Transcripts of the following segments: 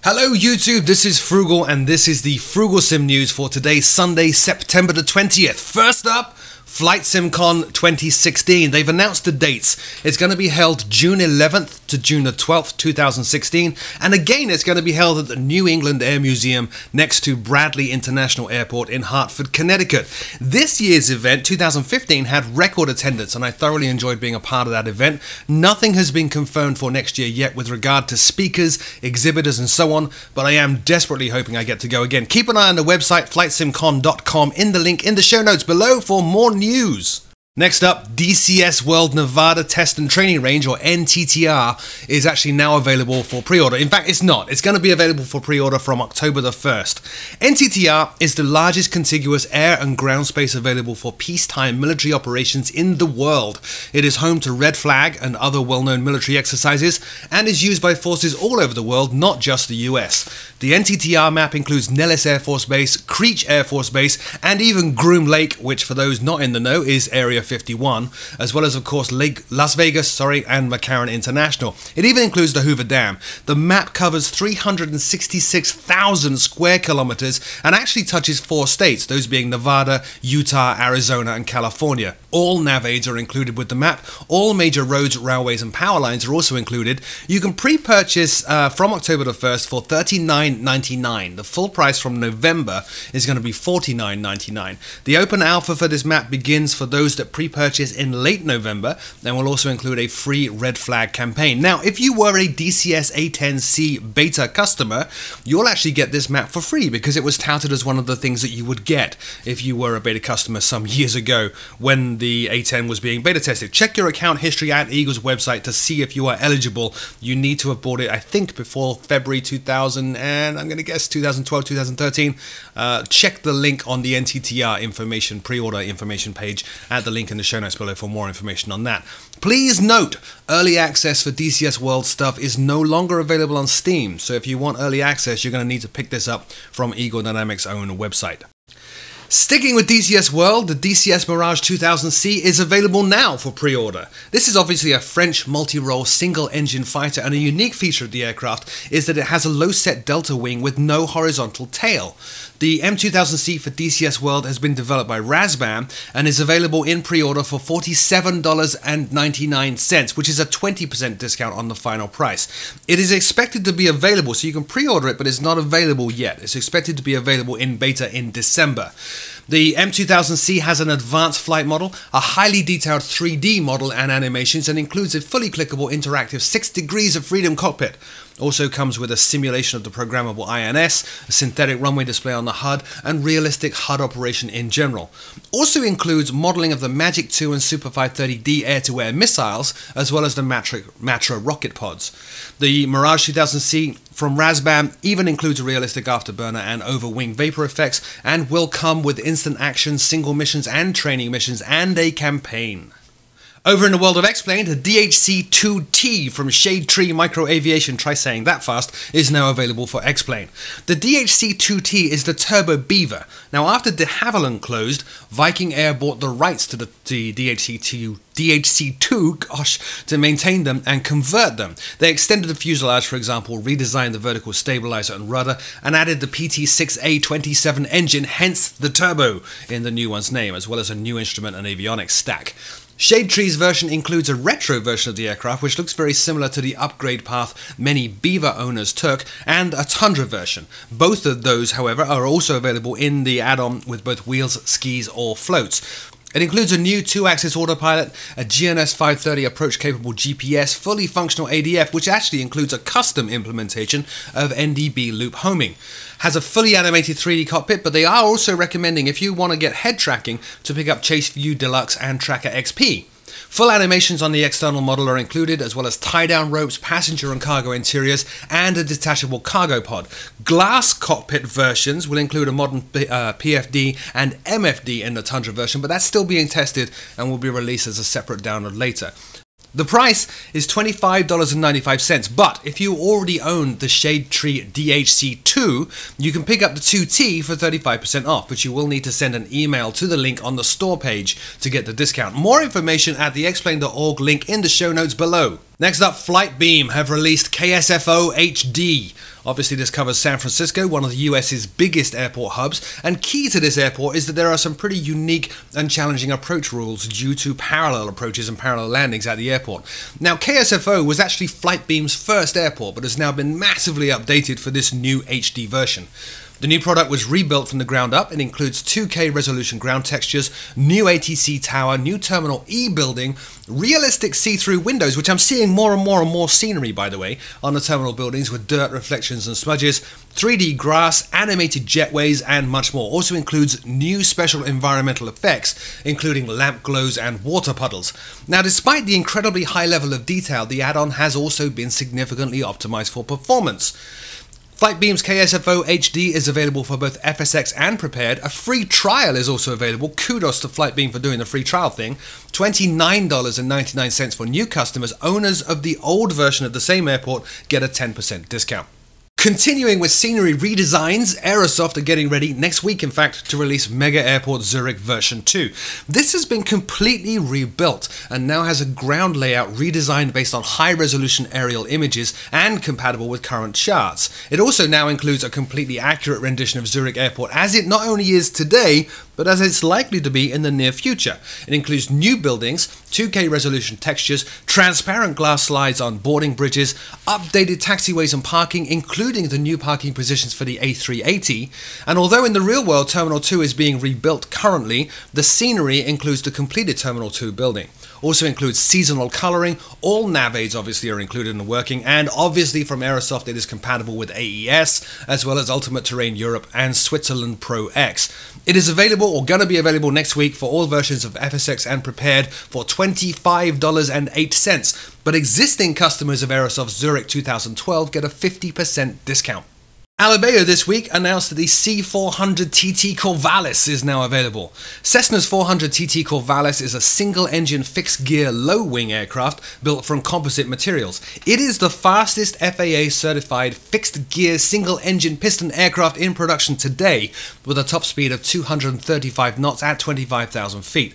Hello YouTube, this is Frugal and this is the Frooglesim news for today, Sunday, September the 20th. First up, Flight SimCon 2016. They've announced the dates. It's going to be held June 11th to June the 12th, 2016. And again, it's going to be held at the New England Air Museum next to Bradley International Airport in Hartford, Connecticut. This year's event, 2015, had record attendance and I thoroughly enjoyed being a part of that event. Nothing has been confirmed for next year yet with regard to speakers, exhibitors and so on, but I am desperately hoping I get to go again. Keep an eye on the website flightsimcon.com in the link in the show notes below for more news. Next up, DCS World Nevada Test and Training Range, or NTTR, is actually now available for pre-order. In fact, it's not. It's going to be available for pre-order from October the 1st. NTTR is the largest contiguous air and ground space available for peacetime military operations in the world. It is home to Red Flag and other well-known military exercises, and is used by forces all over the world, not just the US. The NTTR map includes Nellis Air Force Base, Creech Air Force Base, and even Groom Lake, which for those not in the know is Area 51, as well as of course Las Vegas, and McCarran International. It even includes the Hoover Dam. The map covers 366,000 square kilometers and actually touches 4 states, those being Nevada, Utah, Arizona and California. All nav aids are included with the map. All major roads, railways and power lines are also included. You can pre-purchase from October the 1st for $39.99. The full price from November is going to be $49.99. The open alpha for this map begins for those that pre-purchase in late November and will also include a free Red Flag campaign. Now, if you were a DCS A10C beta customer, you'll actually get this map for free because it was touted as one of the things that you would get if you were a beta customer some years ago when the A10 was being beta tested. Check your account history at Eagle's website to see if you are eligible. You need to have bought it, I think, before February 2000 and I'm going to guess 2012, 2013. Check the link on the NTTR information, pre-order information page at the link in the show notes below for more information on that. Please note, early access for DCS World stuff is no longer available on Steam, so if you want early access, you're going to need to pick this up from Eagle Dynamics' own website. Sticking with DCS World, the DCS Mirage 2000C is available now for pre-order. This is obviously a French multi-role single-engine fighter, and a unique feature of the aircraft is that it has a low-set delta wing with no horizontal tail. The M2000C for DCS World has been developed by Razbam and is available in pre-order for $47.99, which is a 20% discount on the final price. It is expected to be available, so you can pre-order it, but it's not available yet. It's expected to be available in beta in December. The M2000C has an advanced flight model, a highly detailed 3D model and animations, and includes a fully clickable interactive 6 degrees of freedom cockpit. Also comes with a simulation of the programmable INS, a synthetic runway display on the HUD, and realistic HUD operation in general. Also includes modeling of the Magic 2 and Super 530D air-to-air missiles, as well as the Matra rocket pods. The Mirage 2000C from Razbam even includes a realistic afterburner and over-wing vapor effects, and will come with instant action, single missions and training missions, and a campaign. Over in the world of X-Plane, the DHC-2T from Shade Tree Micro Aviation, try saying that fast, is now available for X-Plane. The DHC-2T is the Turbo Beaver. Now, after de Havilland closed, Viking Air bought the rights to the DHC-2 to maintain them and convert them. They extended the fuselage, for example, redesigned the vertical stabilizer and rudder, and added the PT-6A27 engine, hence the turbo in the new one's name, as well as a new instrument and avionics stack. Shade Tree's version includes a retro version of the aircraft, which looks very similar to the upgrade path many Beaver owners took, and a Tundra version. Both of those, however, are also available in the add-on with both wheels, skis, or floats. It includes a new 2-axis autopilot, a GNS 530 approach-capable GPS, fully functional ADF, which actually includes a custom implementation of NDB loop homing. Has a fully animated 3D cockpit, but they are also recommending, if you want to get head tracking, to pick up Chase View Deluxe and Tracker XP. Full animations on the external model are included, as well as tie-down ropes, passenger and cargo interiors, and a detachable cargo pod. Glass cockpit versions will include a modern PFD and MFD in the Tundra version, but that's still being tested and will be released as a separate download later. The price is $25.95, but if you already own the Shade Tree DHC2, you can pick up the 2T for 35% off, but you will need to send an email to the link on the store page to get the discount. More information at the xplane.org link in the show notes below. Next up, Flightbeam have released KSFO HD. Obviously this covers San Francisco, one of the US's biggest airport hubs, and key to this airport is that there are some pretty unique and challenging approach rules due to parallel approaches and parallel landings at the airport. Now KSFO was actually Flightbeam's first airport, but has now been massively updated for this new HD version. The new product was rebuilt from the ground up. It includes 2K resolution ground textures, new ATC tower, new Terminal E building, realistic see-through windows, which I'm seeing more and more scenery, by the way, on the terminal buildings with dirt, reflections and smudges, 3D grass, animated jetways, and much more. Also includes new special environmental effects, including lamp glows and water puddles. Now, despite the incredibly high level of detail, the add-on has also been significantly optimized for performance. Flightbeam's KSFO HD is available for both FSX and Prepared. A free trial is also available. Kudos to Flightbeam for doing the free trial thing. $29.99 for new customers. Owners of the old version of the same airport get a 10% discount. Continuing with scenery redesigns, Aerosoft are getting ready next week, in fact, to release Mega Airport Zurich version 2. This has been completely rebuilt and now has a ground layout redesigned based on high-resolution aerial images and compatible with current charts. It also now includes a completely accurate rendition of Zurich Airport as it not only is today, but as it's likely to be in the near future. It includes new buildings, 2K resolution textures, transparent glass slides on boarding bridges, updated taxiways and parking, including the new parking positions for the A380, and although in the real world Terminal 2 is being rebuilt currently, the scenery includes the completed Terminal 2 building. Also includes seasonal colouring, all nav aids obviously are included in the working, and obviously from Aerosoft it is compatible with AES, as well as Ultimate Terrain Europe and Switzerland Pro X. It is available, or going to be available next week for all versions of FSX and Prepared for $25.08, but existing customers of Aerosoft Zurich 2012 get a 50% discount. Alibeo this week announced that the C400TT Corvallis is now available. Cessna's 400TT Corvallis is a single-engine fixed-gear low-wing aircraft built from composite materials. It is the fastest FAA-certified fixed-gear single-engine piston aircraft in production today, with a top speed of 235 knots at 25,000 feet.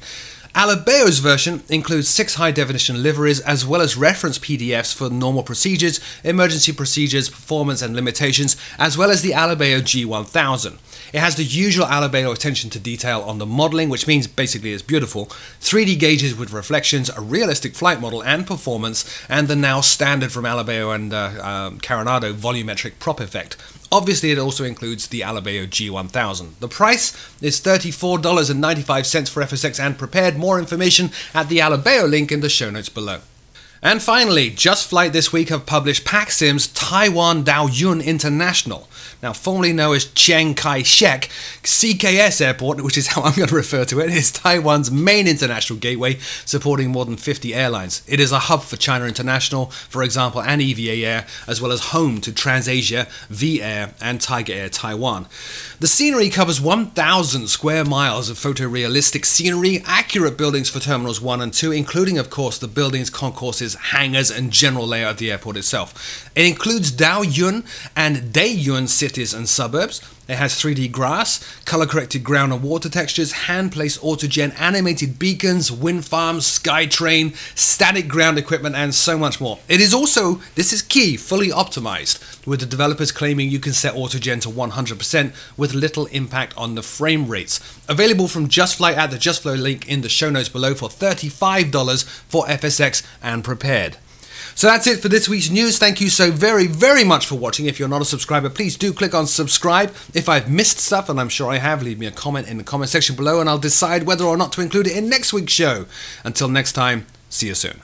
Alibeo's version includes 6 high-definition liveries as well as reference PDFs for normal procedures, emergency procedures, performance and limitations, as well as the Alibeo G1000. It has the usual Alibeo attention to detail on the modelling, which means basically it's beautiful, 3D gauges with reflections, a realistic flight model and performance, and the now standard from Alibeo and Carenado volumetric prop effect. Obviously, it also includes the Alibeo G1000. The price is $34.95 for FSX and Prepared. More information at the Alibeo link in the show notes below. And finally, Just Flight this week have published PacSim's Taiwan Daoyuan International, now formerly known as Chiang Kai-shek. CKS Airport, which is how I'm going to refer to it, is Taiwan's main international gateway, supporting more than 50 airlines. It is a hub for China International, for example, and EVA Air, as well as home to TransAsia, V-Air, and Tiger Air Taiwan. The scenery covers 1,000 square miles of photorealistic scenery, accurate buildings for Terminals 1 and 2, including, of course, the buildings, concourses, hangars, and general layout of the airport itself. It includes Daoyuan and Daeyuan cities and suburbs. It has 3D grass, color-corrected ground and water textures, hand-placed autogen, animated beacons, wind farms, SkyTrain, static ground equipment, and so much more. It is also, this is key, fully optimized, with the developers claiming you can set autogen to 100% with little impact on the frame rates. Available from Just Flight at the Just Flow link in the show notes below for $35 for FSX and Prepared. So that's it for this week's news. Thank you so very much for watching. If you're not a subscriber, please do click on subscribe. If I've missed stuff, and I'm sure I have, leave me a comment in the comment section below and I'll decide whether or not to include it in next week's show. Until next time, see you soon.